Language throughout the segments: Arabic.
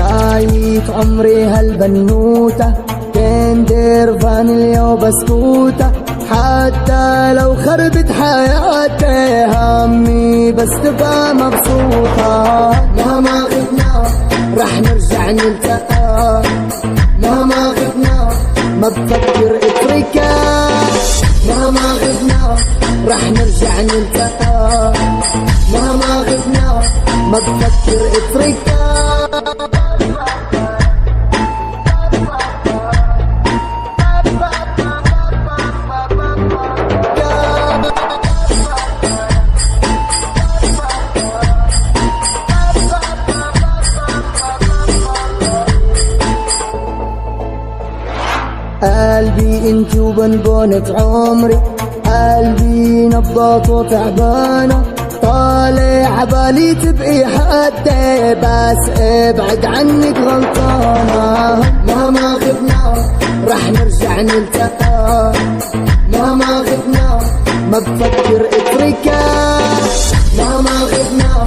شايف عمري هالبنوتة كندر فانيليا وبسكوتة، حتى لو خربت حياتي همي بس تبقى مبسوطة. مهما غبنا رح نرجع نلتقى، مهما غبنا ما بفكر اتركها، مهما غبنا رح نرجع نلتقى، مهما غبنا ما بفكر اتركها. قلبي انت وبنبونة عمري، قلبي نبضات وتعبانة، طالع عبالي تبقي حدي بس ابعد عنك غلطانة. مهما غبنا رح نرجع نلتقى، مهما غبنا ما بفكر اتركها، مهما غبنا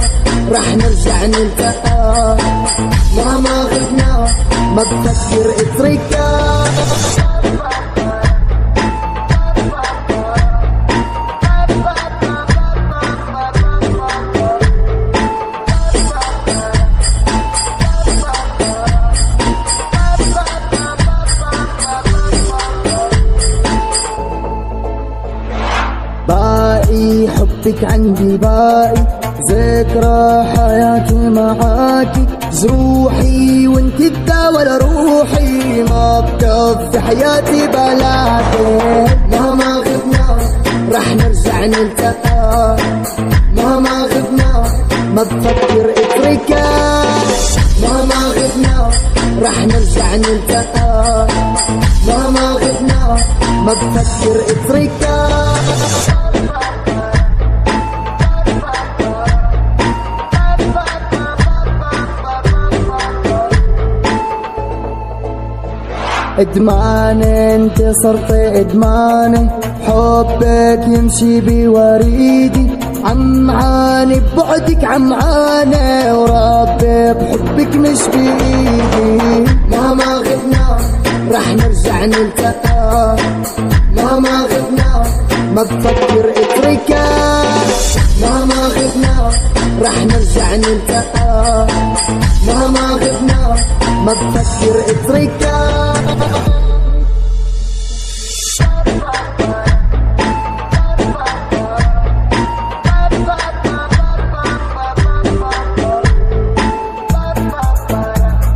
رح نرجع نلتقى، مهما غبنا ما بفكر اتركها. باقي حبك عندي باقي، ذكرى حياتي معاكي، جروحي وانت الدوا لروحي، ما بكفي حياتي بلاكي. مهما غبنا رح نرجع نلتقى، مهما غبنا ما بفكر اتركها، مهما غبنا رح نرجع نلتقى، مهما غبنا ما بفكر اتركها. ادماني انت صرت ادماني، حبك يمشي بوريدي، عمعاني ببعدك عمعاني، وربي بحبك مش بايدي. مهما غبنا رح نرجع نلتقى، مهما غبنا ما بفكر اتركها، مهما غبنا رح نرجع نلتقى، مهما غبنا ما بفكر اتركها.